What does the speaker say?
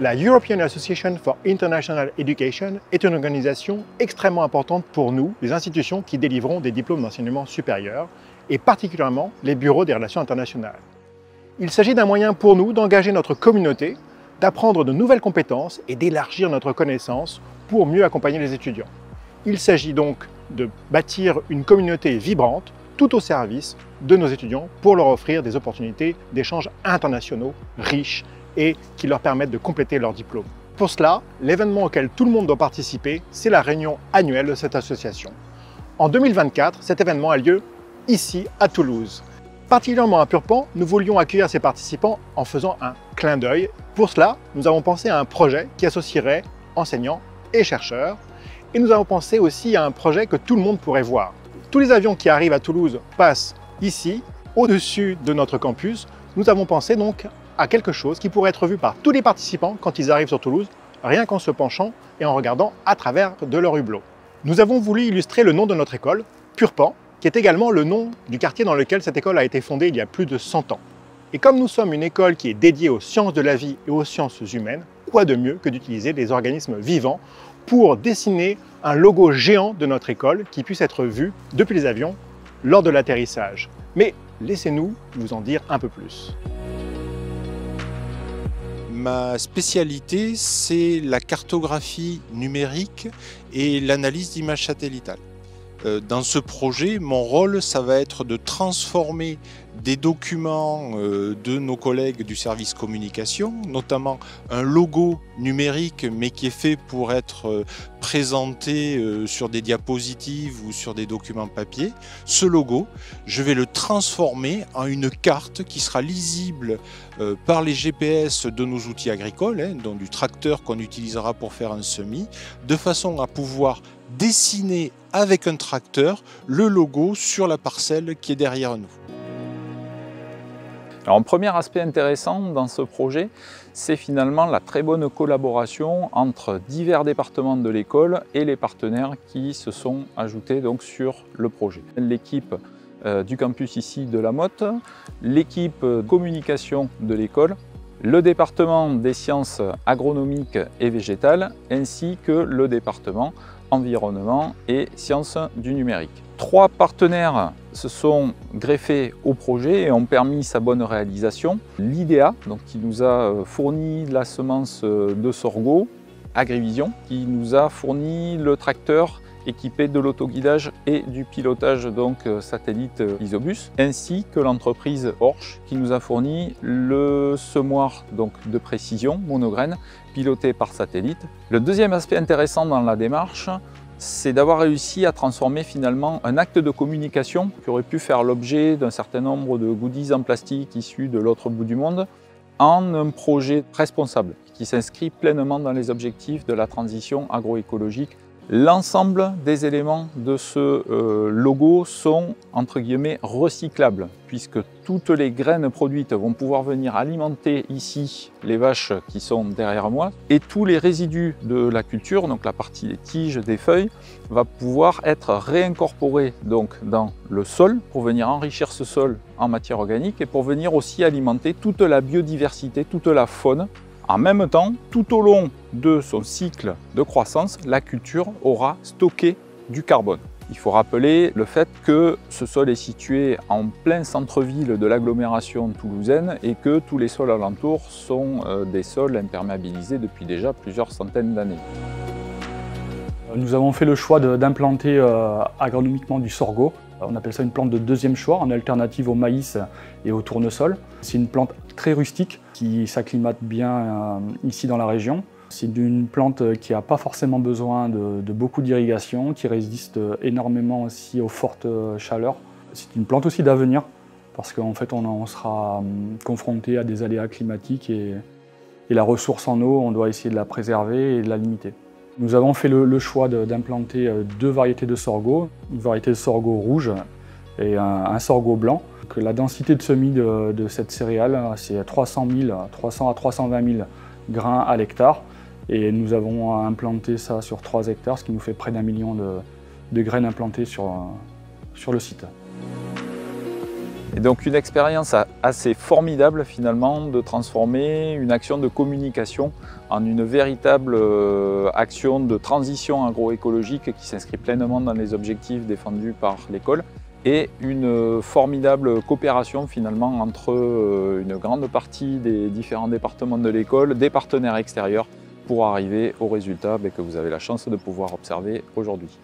La European Association for International Education est une organisation extrêmement importante pour nous, les institutions qui délivrons des diplômes d'enseignement supérieur, et particulièrement les bureaux des relations internationales. Il s'agit d'un moyen pour nous d'engager notre communauté, d'apprendre de nouvelles compétences et d'élargir notre connaissance pour mieux accompagner les étudiants. Il s'agit donc de bâtir une communauté vibrante, tout au service de nos étudiants pour leur offrir des opportunités d'échanges internationaux riches et qui leur permettent de compléter leur diplôme. Pour cela, l'événement auquel tout le monde doit participer, c'est la réunion annuelle de cette association. En 2024, cet événement a lieu ici à Toulouse. Particulièrement à Purpan, nous voulions accueillir ces participants en faisant un clin d'œil. Pour cela, nous avons pensé à un projet qui associerait enseignants et chercheurs. Et nous avons pensé aussi à un projet que tout le monde pourrait voir. Tous les avions qui arrivent à Toulouse passent ici, au-dessus de notre campus. Nous avons pensé donc à quelque chose qui pourrait être vu par tous les participants quand ils arrivent sur Toulouse, rien qu'en se penchant et en regardant à travers de leur hublot. Nous avons voulu illustrer le nom de notre école, Purpan, qui est également le nom du quartier dans lequel cette école a été fondée il y a plus de 100 ans. Et comme nous sommes une école qui est dédiée aux sciences de la vie et aux sciences humaines, quoi de mieux que d'utiliser des organismes vivants pour dessiner un logo géant de notre école qui puisse être vu depuis les avions lors de l'atterrissage. Mais laissez-nous vous en dire un peu plus. Ma spécialité, c'est la cartographie numérique et l'analyse d'images satellitales. Dans ce projet, mon rôle, ça va être de transformer des documents de nos collègues du service communication, notamment un logo numérique, mais qui est fait pour être présenté sur des diapositives ou sur des documents papier. Ce logo, je vais le transformer en une carte qui sera lisible par les GPS de nos outils agricoles, donc du tracteur qu'on utilisera pour faire un semis, de façon à pouvoir dessiner avec un tracteur le logo sur la parcelle qui est derrière nous. Alors, un premier aspect intéressant dans ce projet, c'est finalement la très bonne collaboration entre divers départements de l'école et les partenaires qui se sont ajoutés donc sur le projet. L'équipe du campus ici de La Motte, l'équipe communication de l'école, le département des sciences agronomiques et végétales, ainsi que le département environnement et sciences du numérique. 3 partenaires se sont greffés au projet et ont permis sa bonne réalisation. L'IDEA, qui nous a fourni la semence de sorgho, Agrivision, qui nous a fourni le tracteur équipé de l'autoguidage et du pilotage satellite Isobus, ainsi que l'entreprise Orch qui nous a fourni le semoir de précision monograine piloté par satellite. Le deuxième aspect intéressant dans la démarche, c'est d'avoir réussi à transformer finalement un acte de communication qui aurait pu faire l'objet d'un certain nombre de goodies en plastique issus de l'autre bout du monde en un projet responsable qui s'inscrit pleinement dans les objectifs de la transition agroécologique. L'ensemble des éléments de ce logo sont entre guillemets recyclables puisque toutes les graines produites vont pouvoir venir alimenter ici les vaches qui sont derrière moi et tous les résidus de la culture, donc la partie des tiges, des feuilles, va pouvoir être réincorporé dans le sol pour venir enrichir ce sol en matière organique et pour venir aussi alimenter toute la biodiversité, toute la faune. En même temps, tout au long de son cycle de croissance, la culture aura stocké du carbone. Il faut rappeler le fait que ce sol est situé en plein centre-ville de l'agglomération toulousaine et que tous les sols alentours sont des sols imperméabilisés depuis déjà plusieurs centaines d'années. Nous avons fait le choix d'implanter agronomiquement du sorgho. On appelle ça une plante de deuxième choix, en alternative au maïs et au tournesol. C'est une plante très rustique qui s'acclimate bien ici dans la région. C'est une plante qui n'a pas forcément besoin de beaucoup d'irrigation, qui résiste énormément aussi aux fortes chaleurs. C'est une plante aussi d'avenir parce qu'en fait on sera confronté à des aléas climatiques et la ressource en eau, on doit essayer de la préserver et de la limiter. Nous avons fait le choix d'implanter 2 variétés de sorgho, une variété de sorgho rouge et un sorgho blanc. La densité de semis de cette céréale, c'est 300 à 320 000 grains à l'hectare. Et nous avons implanté ça sur 3 hectares, ce qui nous fait près d'1 million de graines implantées sur le site. Et donc une expérience assez formidable finalement de transformer une action de communication en une véritable action de transition agroécologique qui s'inscrit pleinement dans les objectifs défendus par l'école et une formidable coopération finalement entre une grande partie des différents départements de l'école, des partenaires extérieurs pour arriver au résultat que vous avez la chance de pouvoir observer aujourd'hui.